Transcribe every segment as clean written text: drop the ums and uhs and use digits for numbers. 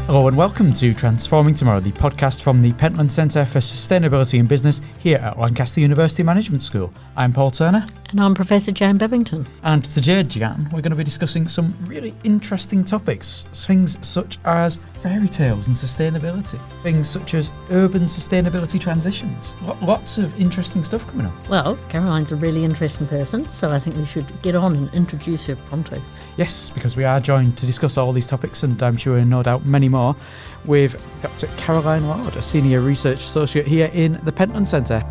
Hello and welcome to Transforming Tomorrow, the podcast from the Pentland Centre for Sustainability and Business here at Lancaster University Management School. I'm Paul Turner. And I'm Professor Jane Bebbington. And today, Jan, we're going to be discussing some really interesting topics. Things such as fairy tales and sustainability. Things such as urban sustainability transitions. Lots of interesting stuff coming up. Well, Caroline's a really interesting person, so I think we should get on and introduce her pronto. Yes, because we are joined to discuss all these topics, and I'm sure no doubt many more, with Dr. Carolynne Lord, a Senior Research Associate here in the Pentland Centre.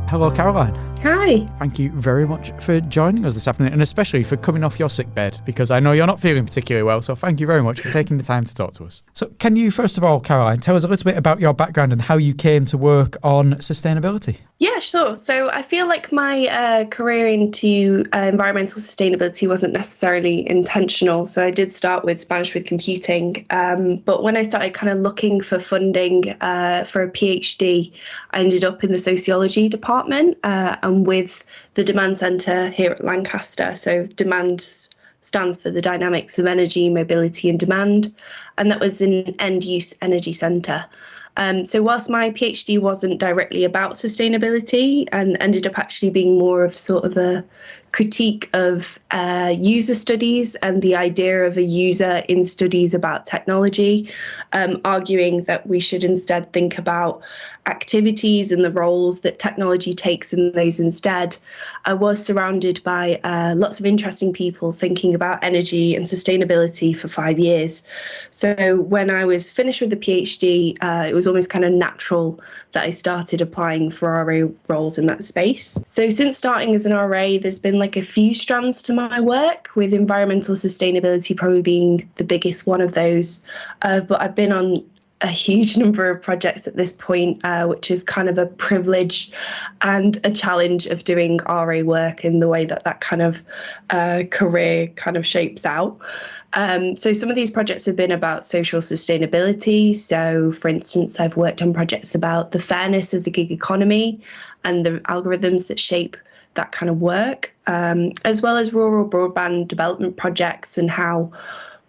Hello, Caroline. Hi. Thank you very much for joining us this afternoon, and especially for coming off your sick bed, because I know you're not feeling particularly well, so thank you very much for taking the time to talk to us. So can you, first of all, Caroline, tell us a little bit about your background and how you came to work on sustainability? Yeah, sure. So I feel like my career into environmental sustainability wasn't necessarily intentional. So I did start with Spanish with computing, but when I started kind of looking for funding for a PhD, I ended up in the sociology department and with the Demand Centre here at Lancaster. So demand stands for the dynamics of energy, mobility and demand, and that was an end-use energy centre. So whilst my PhD wasn't directly about sustainability and ended up actually being more of sort of a critique of user studies and the idea of a user in studies about technology, arguing that we should instead think about activities and the roles that technology takes in those instead, I was surrounded by lots of interesting people thinking about energy and sustainability for 5 years. So when I was finished with the PhD, it was almost kind of natural that I started applying for RA roles in that space. So since starting as an RA, there's been like a few strands to my work, with environmental sustainability probably being the biggest one of those. But I've been on a huge number of projects at this point, which is kind of a privilege and a challenge of doing RA work in the way that kind of career kind of shapes out. So some of these projects have been about social sustainability. So, for instance, I've worked on projects about the fairness of the gig economy and the algorithms that shape that kind of work, as well as rural broadband development projects and how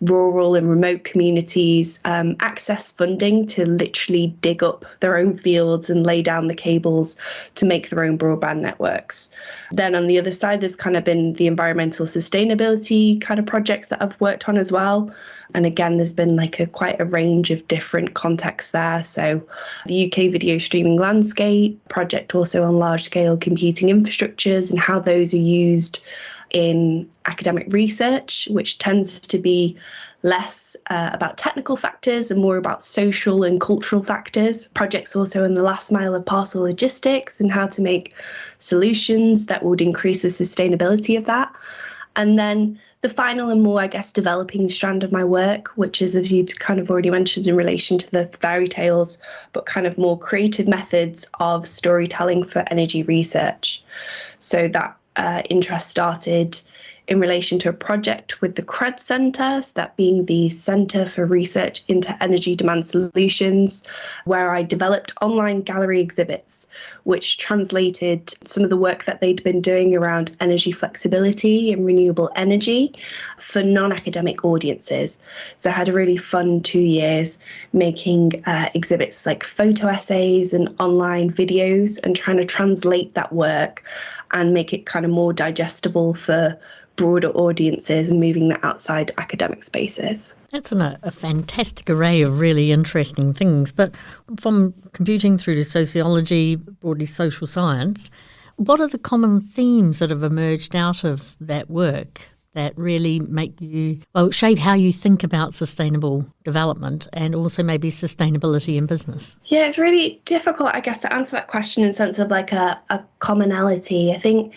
rural and remote communities access funding to literally dig up their own fields and lay down the cables to make their own broadband networks. Then on the other side, there's kind of been the environmental sustainability kind of projects that I've worked on as well. And again, there's been like quite a range of different contexts there. So the UK video streaming landscape project, also on large scale computing infrastructures and how those are used in academic research, which tends to be less about technical factors and more about social and cultural factors. Projects also in the last mile of parcel logistics and how to make solutions that would increase the sustainability of that. And then the final and more, I guess, developing strand of my work, which is, as you've kind of already mentioned, in relation to the fairy tales, but kind of more creative methods of storytelling for energy research. So that interest started in relation to a project with the CRED Centre, so that being the Centre for Research into Energy Demand Solutions, where I developed online gallery exhibits, which translated some of the work that they'd been doing around energy flexibility and renewable energy for non-academic audiences. So I had a really fun 2 years making exhibits like photo essays and online videos and trying to translate that work and make it kind of more digestible for broader audiences and moving that outside academic spaces. That's a fantastic array of really interesting things. But from computing through to sociology, broadly social science, what are the common themes that have emerged out of that work that really make you, shape how you think about sustainable development and also maybe sustainability in business? Yeah, it's really difficult, I guess, to answer that question in the sense of like a commonality. I think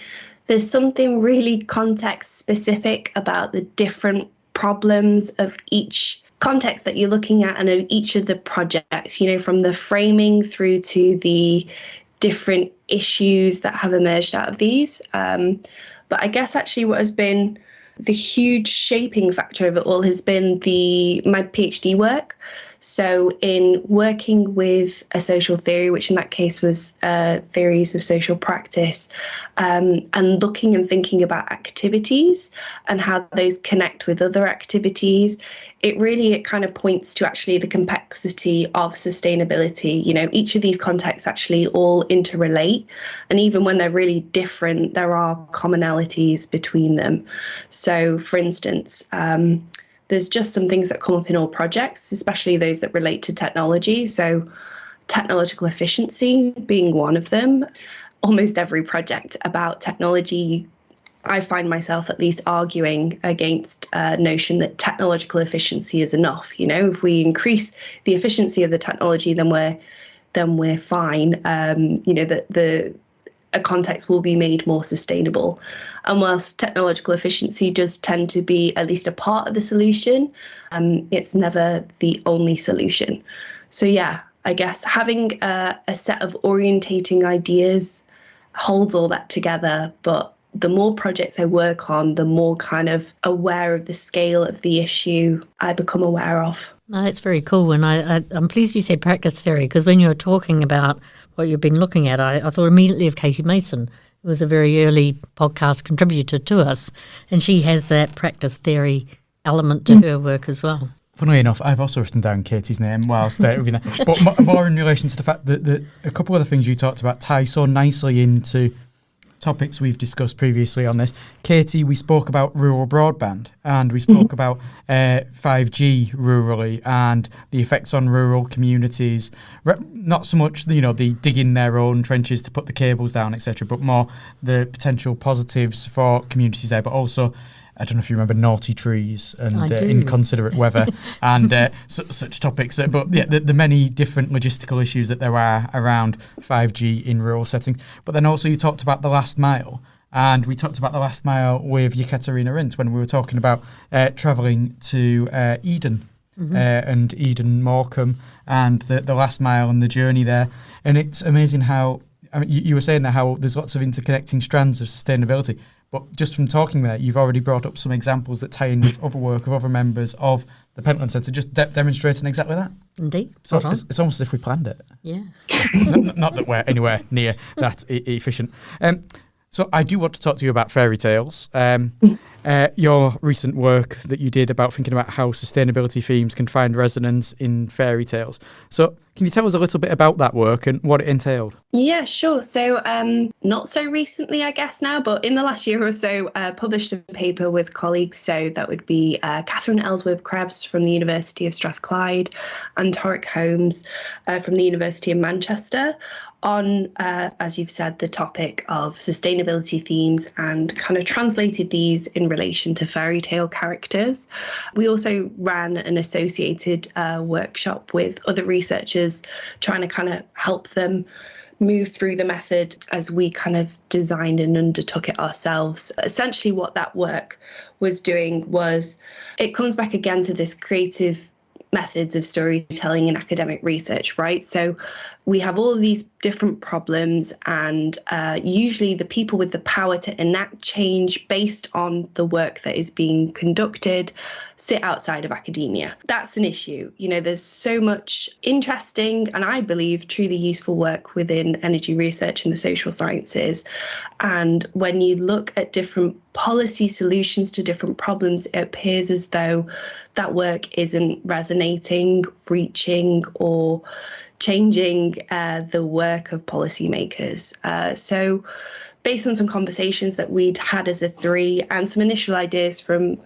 there's something really context specific about the different problems of each context that you're looking at and of each of the projects, you know, from the framing through to the different issues that have emerged out of these. But I guess actually what has been the huge shaping factor of it all has been my PhD work. So in working with a social theory, which in that case was theories of social practice, and looking and thinking about activities and how those connect with other activities, it kind of points to actually the complexity of sustainability. You know, each of these contexts actually all interrelate, and even when they're really different, there are commonalities between them. So, for instance, there's just some things that come up in all projects, especially those that relate to technology. So, technological efficiency being one of them. Almost every project about technology, I find myself at least arguing against a notion that technological efficiency is enough. You know, if we increase the efficiency of the technology, then we're fine. You know, a context will be made more sustainable. And whilst technological efficiency does tend to be at least a part of the solution, it's never the only solution. So yeah, I guess having a set of orientating ideas holds all that together, but the more projects I work on, the more kind of aware of the scale of the issue I become aware of. No, that's very cool. And I'm pleased you said practice theory, because when you were talking about what you've been looking at, I thought immediately of Katie Mason, who was a very early podcast contributor to us. And she has that practice theory element to her work as well. Funnily enough, I've also written down Katie's name whilst but more in relation to the fact that a couple of the things you talked about tie so nicely into topics we've discussed previously on this. Katie, we spoke about rural broadband, and we spoke about 5G rurally and the effects on rural communities. Not so much, the digging their own trenches to put the cables down, etc., but more the potential positives for communities there, but also, I don't know if you remember naughty trees and inconsiderate weather and such topics. But yeah, the many different logistical issues that there are around 5G in rural settings. But then also you talked about the last mile. And we talked about the last mile with Yekaterina Rint when we were talking about travelling to Eden and Eden Morecambe and the last mile and the journey there. And it's amazing how, I mean, you were saying that how there's lots of interconnecting strands of sustainability. But just from talking there, you've already brought up some examples that tie in with other work of other members of the Pentland Centre, just demonstrating exactly that. Indeed. So it's almost as if we planned it. Yeah. Not that we're anywhere near that efficient. So I do want to talk to you about fairy tales. Your recent work that you did about thinking about how sustainability themes can find resonance in fairy tales. So can you tell us a little bit about that work and what it entailed? Yeah, sure. So not so recently, I guess now, but in the last year or so, published a paper with colleagues. So that would be Catherine Ellsworth-Krebs from the University of Strathclyde and Torrick Holmes from the University of Manchester on, as you've said, the topic of sustainability themes and kind of translated these in relation to fairy tale characters. We also ran an associated workshop with other researchers trying to kind of help them move through the method as we kind of designed and undertook it ourselves. Essentially what that work was doing was, it comes back again to this creative methods of storytelling and academic research, right? So we have all of these different problems, and usually the people with the power to enact change based on the work that is being conducted sit outside of academia. That's an issue. You know, there's so much interesting and I believe truly useful work within energy research and the social sciences. And when you look at different policy solutions to different problems, it appears as though that work isn't resonating, reaching, or changing the work of policymakers. So based on some conversations that we'd had as a three and some initial ideas from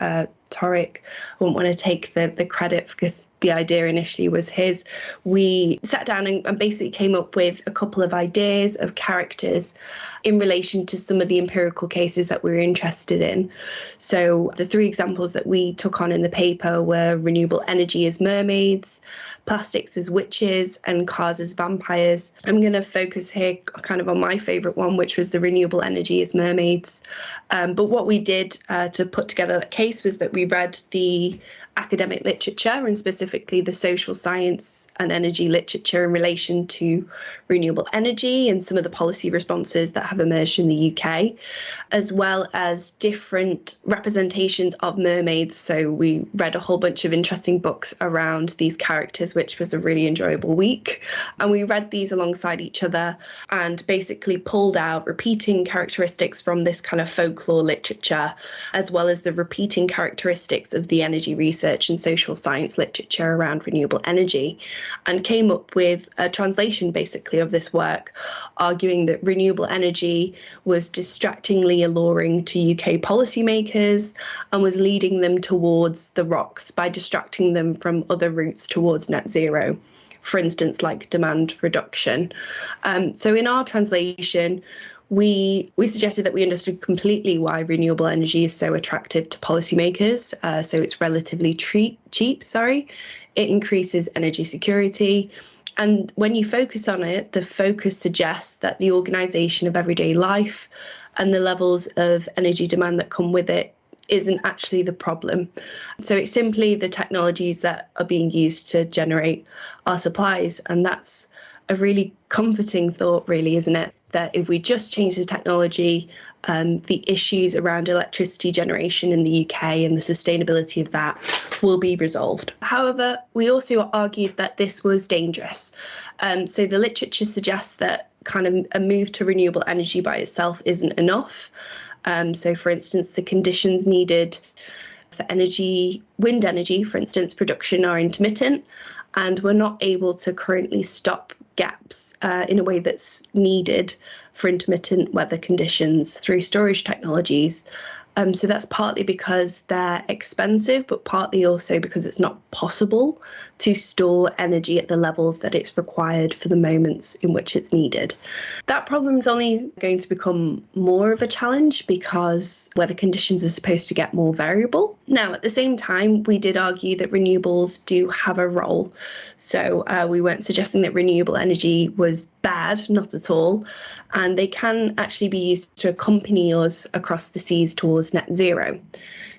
Torrick, I wouldn't want to take the credit because the idea initially was his. We sat down and basically came up with a couple of ideas of characters in relation to some of the empirical cases that we were interested in. So the three examples that we took on in the paper were renewable energy as mermaids, plastics as witches, and cars as vampires. I'm going to focus here kind of on my favourite one, which was the renewable energy as mermaids. But what we did to put together that case was that we read the academic literature, and specifically the social science and energy literature in relation to renewable energy and some of the policy responses that have emerged in the UK, as well as different representations of mermaids. So we read a whole bunch of interesting books around these characters, which was a really enjoyable week. And we read these alongside each other and basically pulled out repeating characteristics from this kind of folklore literature, as well as the repeating characteristics of the energy research and social science literature around renewable energy, and came up with a translation basically of this work, arguing that renewable energy was distractingly alluring to UK policymakers and was leading them towards the rocks by distracting them from other routes towards net zero, for instance, like demand reduction. So in our translation, we suggested that we understood completely why renewable energy is so attractive to policymakers. So it's relatively cheap. It increases energy security. And when you focus on it, the focus suggests that the organisation of everyday life and the levels of energy demand that come with it isn't actually the problem. So it's simply the technologies that are being used to generate our supplies. And that's a really comforting thought, really, isn't it? That if we just change the technology, the issues around electricity generation in the UK and the sustainability of that will be resolved. However, we also argued that this was dangerous. So the literature suggests that kind of a move to renewable energy by itself isn't enough. So, for instance, the conditions needed for wind energy, for instance, production are intermittent, and we're not able to currently stop gaps in a way that's needed for intermittent weather conditions through storage technologies. So that's partly because they're expensive, but partly also because it's not possible to store energy at the levels that it's required for the moments in which it's needed. That problem is only going to become more of a challenge because weather conditions are supposed to get more variable. Now, at the same time, we did argue that renewables do have a role. So we weren't suggesting that renewable energy was bad, not at all. And they can actually be used to accompany us across the seas towards net zero.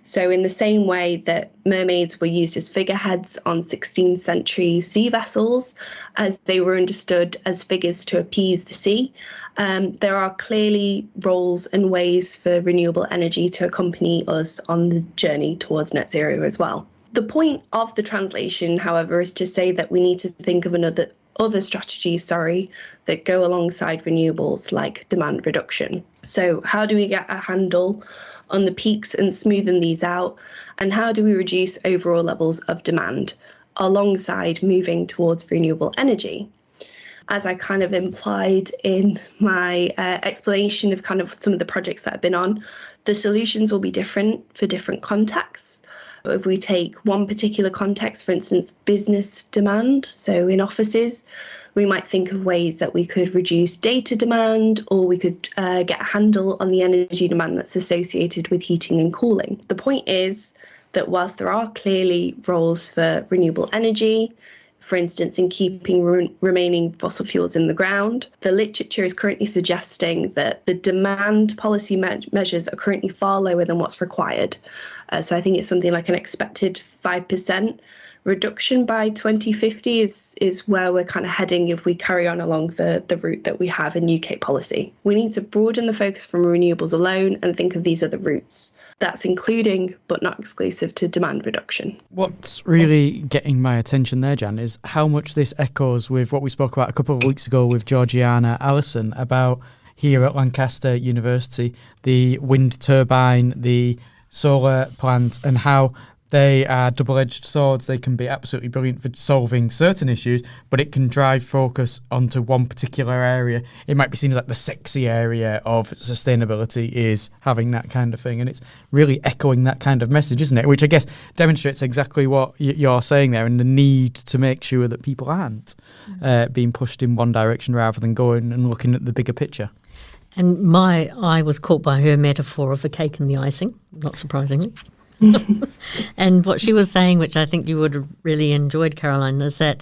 So in the same way that mermaids were used as figureheads on 16th century sea vessels, as they were understood as figures to appease the sea, there are clearly roles and ways for renewable energy to accompany us on the journey towards net zero as well. The point of the translation, however, is to say that we need to think of other strategies, that go alongside renewables, like demand reduction. So how do we get a handle on the peaks and smoothen these out? And how do we reduce overall levels of demand alongside moving towards renewable energy? As I kind of implied in my explanation of kind of some of the projects that I've been on, the solutions will be different for different contexts. If we take one particular context, for instance, business demand, so in offices, we might think of ways that we could reduce data demand, or we could get a handle on the energy demand that's associated with heating and cooling. The point is that whilst there are clearly roles for renewable energy, for instance, in keeping remaining fossil fuels in the ground, the literature is currently suggesting that the demand policy measures are currently far lower than what's required. So I think it's something like an expected 5% reduction by 2050 is where we're kind of heading if we carry on along the route that we have in UK policy. We need to broaden the focus from renewables alone and think of these other routes. That's including, but not exclusive to, demand reduction. What's really getting my attention there, Jan, is how much this echoes with what we spoke about a couple of weeks ago with Georgiana Allison about here at Lancaster University, the wind turbine, the solar plant, and how they are double-edged swords. They can be absolutely brilliant for solving certain issues, but it can drive focus onto one particular area. It might be seen as like the sexy area of sustainability is having that kind of thing, and it's really echoing that kind of message, isn't it? Which I guess demonstrates exactly what you're saying there, and the need to make sure that people aren't being pushed in one direction rather than going and looking at the bigger picture. And my eye was caught by her metaphor of the cake and the icing, not surprisingly. And what she was saying, which I think you would have really enjoyed, Carolynne, is that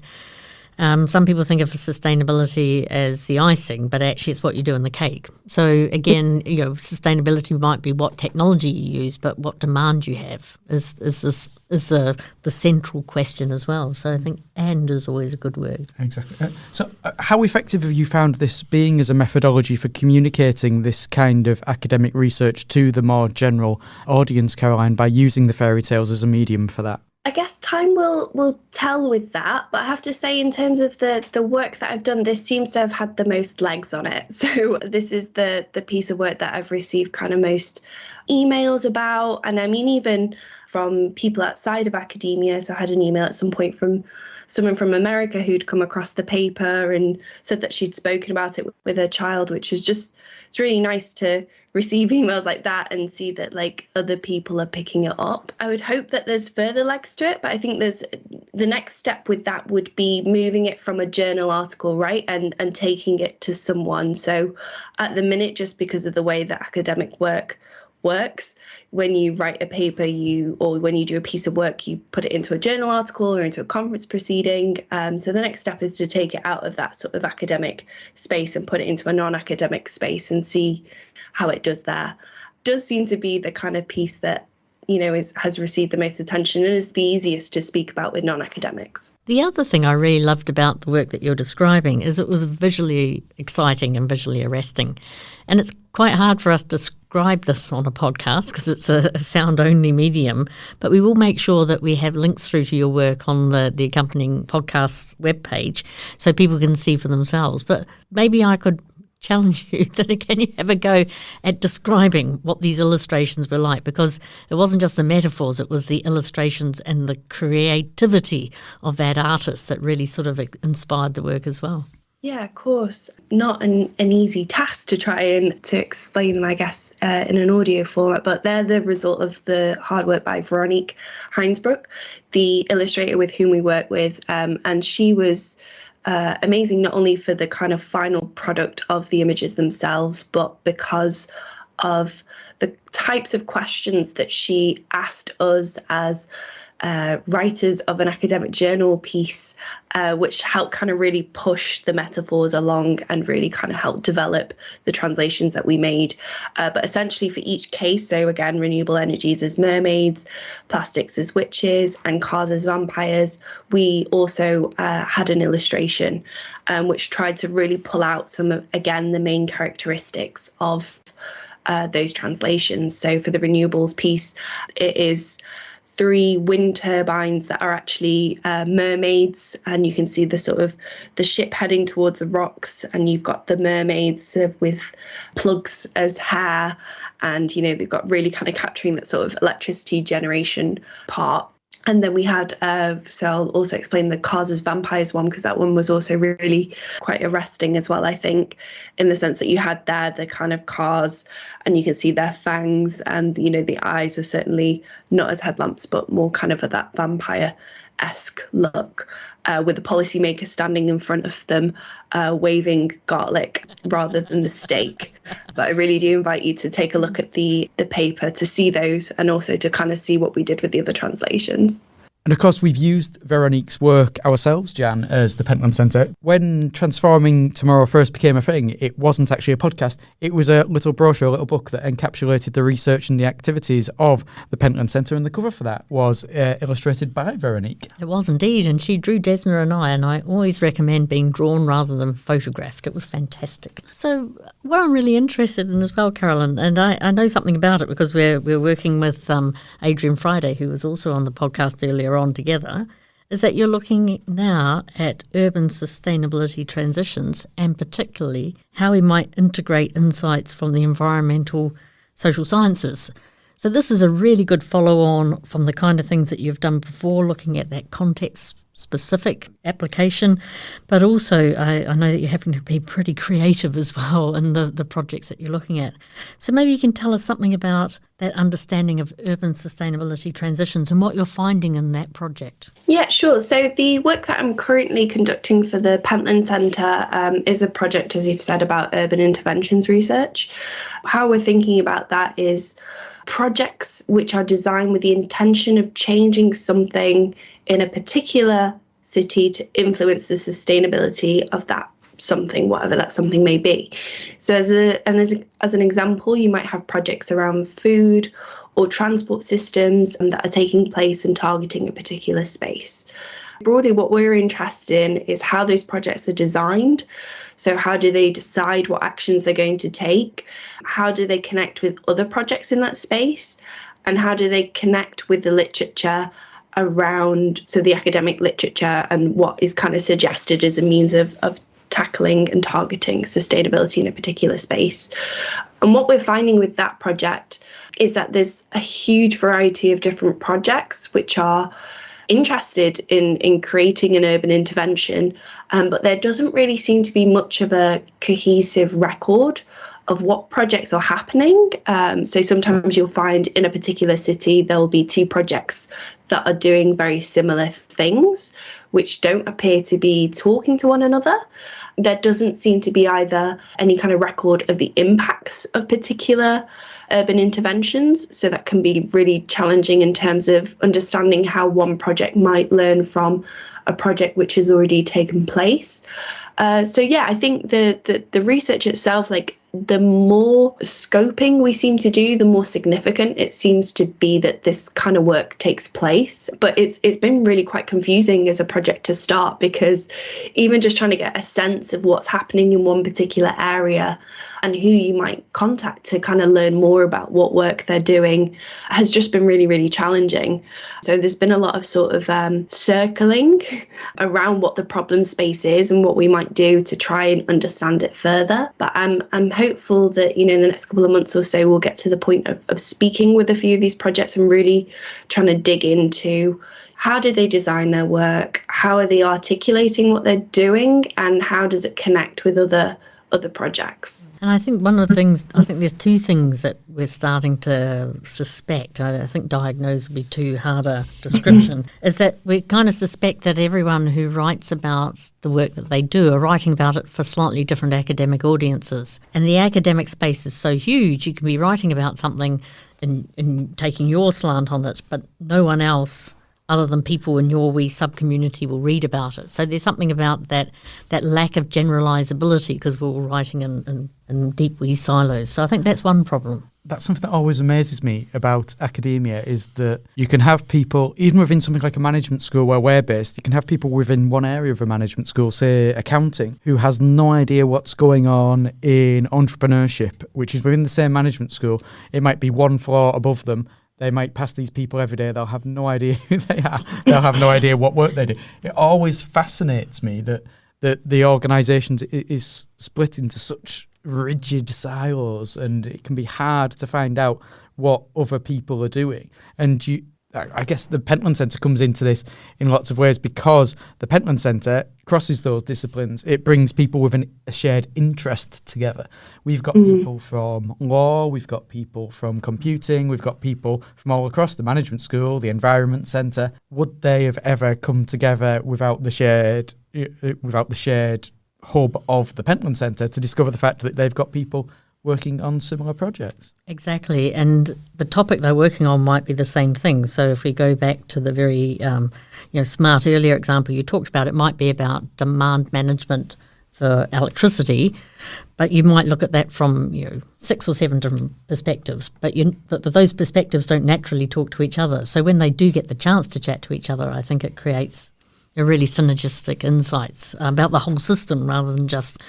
Some people think of sustainability as the icing, but actually it's what you do in the cake. So again, sustainability might be what technology you use, but what demand you have is the central question as well. So I think "and" is always a good word. Exactly. So how effective have you found this being as a methodology for communicating this kind of academic research to the more general audience, Carolynne, by using the fairy tales as a medium for that? I guess time will tell with that, but I have to say in terms of the work that I've done, this seems to have had the most legs on it. So this is the piece of work that I've received kind of most emails about. And I mean, even from people outside of academia. So I had an email at some point from someone from America who'd come across the paper and said that she'd spoken about it with her child, which was just, it's really nice to receive emails like that and see that like other people are picking it up. I would hope that there's further legs to it, but I think there's the next step with that would be moving it from a journal article, right, and taking it to someone. So at the minute, just because of the way that academic work works, when you write a paper, or when you do a piece of work, you put it into a journal article or into a conference proceeding. So the next step is to take it out of that sort of academic space and put it into a non-academic space and see how it does there. Does seem to be the kind of piece that has received the most attention and is the easiest to speak about with non-academics. The other thing I really loved about the work that you're describing is it was visually exciting and visually arresting. And it's quite hard for us to describe this on a podcast because it's a sound-only medium, but we will make sure that we have links through to your work on the accompanying podcast webpage so people can see for themselves. But maybe I could challenge you that can you have a go at describing what these illustrations were like, because it wasn't just the metaphors, it was the illustrations and the creativity of that artist that really sort of inspired the work as well. Yeah, of course. Not an easy task to try and to explain them, I guess, in an audio format, but they're the result of the hard work by Veronique Heinsbrook, the illustrator with whom we work with, and she was amazing not only for the kind of final product of the images themselves, but because of the types of questions that she asked us as writers of an academic journal piece, which helped kind of really push the metaphors along and really kind of help develop the translations that we made. But essentially for each case, so again, renewable energies as mermaids, plastics as witches, and cars as vampires, we also had an illustration which tried to really pull out some of, again, the main characteristics of those translations. So for the renewables piece, it is 3 wind turbines that are actually mermaids, and you can see the sort of the ship heading towards the rocks, and you've got the mermaids with plugs as hair, and they've got really kind of capturing that sort of electricity generation part. And then we had, so I'll also explain the cars as vampires one, because that one was also really quite arresting as well, I think, in the sense that you had there the kind of cars and you can see their fangs and, the eyes are certainly not as headlamps, but more kind of that vampire-esque look, with the policymakers standing in front of them, waving garlic rather than the stake. But I really do invite you to take a look at the paper to see those and also to kind of see what we did with the other translations. And of course, we've used Veronique's work ourselves, Jan, as the Pentland Centre. When Transforming Tomorrow first became a thing, it wasn't actually a podcast. It was a little brochure, a little book that encapsulated the research and the activities of the Pentland Centre. And the cover for that was illustrated by Veronique. It was indeed. And she drew Desna and I always recommend being drawn rather than photographed. It was fantastic. So what I'm really interested in as well, Carolynne, and I know something about it because we're working with Adrian Friday, who was also on the podcast earlier on together, is that you're looking now at urban sustainability transitions and particularly how we might integrate insights from the environmental social sciences. So this is a really good follow-on from the kind of things that you've done before, looking at that context-specific application, but also I know that you're having to be pretty creative as well in the projects that you're looking at. So maybe you can tell us something about that understanding of urban sustainability transitions and what you're finding in that project. Yeah, sure. So the work that I'm currently conducting for the Pentland Centre is a project, as you've said, about urban interventions research. How we're thinking about that is projects which are designed with the intention of changing something in a particular city to influence the sustainability of that something, whatever that something may be. So as an example, you might have projects around food or transport systems that are taking place and targeting a particular space. Broadly, what we're interested in is how those projects are designed. So how do they decide what actions they're going to take? How do they connect with other projects in that space? And how do they connect with the literature around, so the academic literature and what is kind of suggested as a means of tackling and targeting sustainability in a particular space. And what we're finding with that project is that there's a huge variety of different projects which are interested in creating an urban intervention, but there doesn't really seem to be much of a cohesive record of what projects are happening. So sometimes you'll find in a particular city there will be two projects that are doing very similar things, which don't appear to be talking to one another. There doesn't seem to be either any kind of record of the impacts of particular urban interventions. So that can be really challenging in terms of understanding how one project might learn from a project which has already taken place. So yeah, I think the research itself, like the more scoping we seem to do, the more significant it seems to be that this kind of work takes place. But it's been really quite confusing as a project to start, because even just trying to get a sense of what's happening in one particular area and who you might contact to kind of learn more about what work they're doing has just been really, really challenging. So there's been a lot of sort of circling around what the problem space is and what we might do to try and understand it further. But I'm hopeful that, in the next couple of months or so, we'll get to the point of speaking with a few of these projects and really trying to dig into how do they design their work, how are they articulating what they're doing, and how does it connect with other projects. And I think one of the things, I think there's two things that we're starting to suspect. I think diagnose would be too hard a description, is that we kind of suspect that everyone who writes about the work that they do are writing about it for slightly different academic audiences. And the academic space is so huge, you can be writing about something and taking your slant on it, but no one else other than people in your wee sub-community will read about it. So there's something about that lack of generalisability, because we're all writing in deep wee silos. So I think that's one problem. That's something that always amazes me about academia, is that you can have people, even within something like a management school where we're based, you can have people within one area of a management school, say accounting, who has no idea what's going on in entrepreneurship, which is within the same management school. It might be one floor above them. They might pass these people every day. They'll have no idea who they are. They'll have no idea what work they do. It always fascinates me that the organisation is split into such rigid silos, and it can be hard to find out what other people are doing. And I guess the Pentland Centre comes into this in lots of ways, because the Pentland Centre crosses those disciplines. It brings people with a shared interest together. We've got people from law, we've got people from computing, we've got people from all across the management school, the environment centre. Would they have ever come together without the shared hub of the Pentland Centre to discover the fact that they've got people working on similar projects? Exactly, and the topic they're working on might be the same thing. So if we go back to the very smart earlier example you talked about, it might be about demand management for electricity, but you might look at that from 6 or 7 different perspectives, but those perspectives don't naturally talk to each other. So when they do get the chance to chat to each other, I think it creates really synergistic insights about the whole system rather than just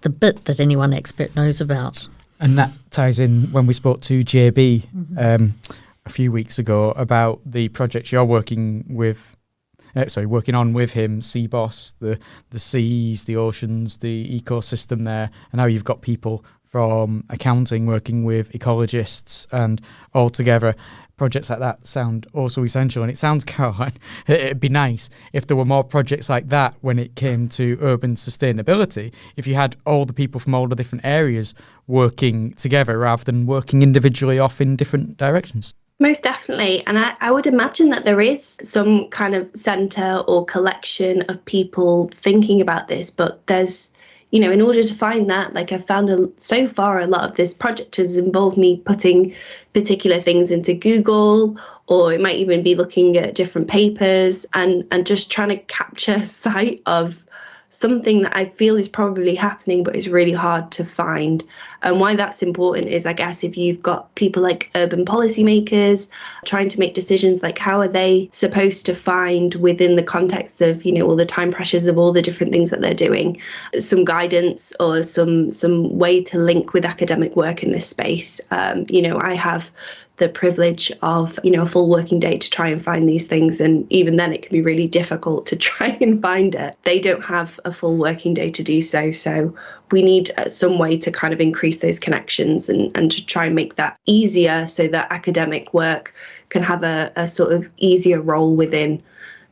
the bit that any one expert knows about. And that ties in when we spoke to JB a few weeks ago about the projects you're working on with him, CBOS, the seas, the oceans, the ecosystem there, and how you've got people from accounting working with ecologists, and all together. Projects like that sound also essential. And it sounds, Carolynne, it'd be nice if there were more projects like that when it came to urban sustainability, if you had all the people from all the different areas working together rather than working individually off in different directions. Most definitely. And I would imagine that there is some kind of centre or collection of people thinking about this, but there's in order to find that, like, I've found so far a lot of this project has involved me putting particular things into Google, or it might even be looking at different papers and just trying to capture sight of something that I feel is probably happening, but is really hard to find. And why that's important is, I guess, if you've got people like urban policymakers trying to make decisions, like how are they supposed to find, within the context of, all the time pressures of all the different things that they're doing, some guidance or some way to link with academic work in this space. I have the privilege of, a full working day to try and find these things. And even then it can be really difficult to try and find it. They don't have a full working day to do so. So we need some way to kind of increase those connections and to try and make that easier so that academic work can have a sort of easier role within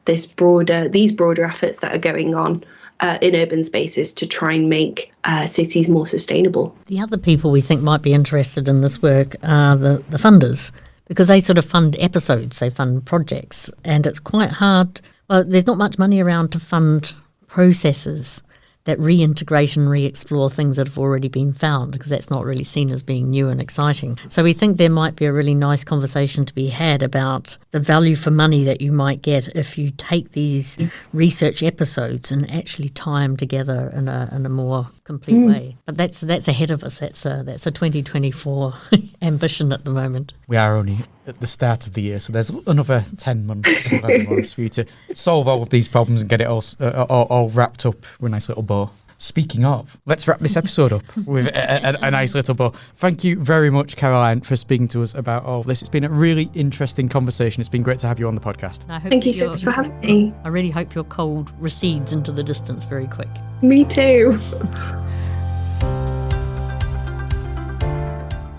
these broader efforts that are going on in urban spaces to try and make cities more sustainable. The other people we think might be interested in this work are the funders, because they sort of fund episodes, they fund projects, and it's quite hard. Well, there's not much money around to fund processes that reintegrate and re-explore things that have already been found, because that's not really seen as being new and exciting. So we think there might be a really nice conversation to be had about the value for money that you might get if you take these research episodes and actually tie them together in a more complete way. But that's ahead of us. That's a 2024 ambition at the moment. We are only at the start of the year, so there's another 10 months, 11 months for you to solve all of these problems and get it all wrapped up with a nice little bow. Speaking of, let's wrap this episode up with a nice little bow. Thank you very much, Carolynne, for speaking to us about all of this. It's been a really interesting conversation. It's been great to have you on the podcast. Thank you so much for having me. I really hope your cold recedes into the distance very quick. Me too.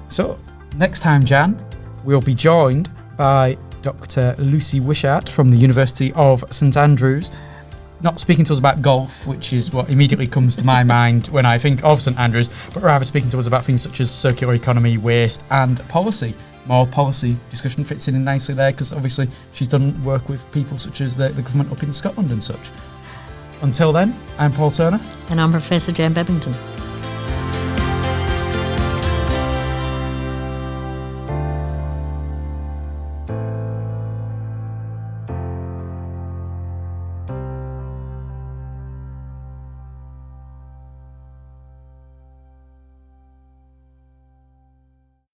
So, next time, Jan, we'll be joined by Dr. Lucy Wishart from the University of St Andrews, not speaking to us about golf, which is what immediately comes to my mind when I think of St Andrews, but rather speaking to us about things such as circular economy, waste and policy. More policy discussion fits in nicely there, because obviously she's done work with people such as the government up in Scotland and such. Until then, I'm Paul Turner. And I'm Professor Jan Babington.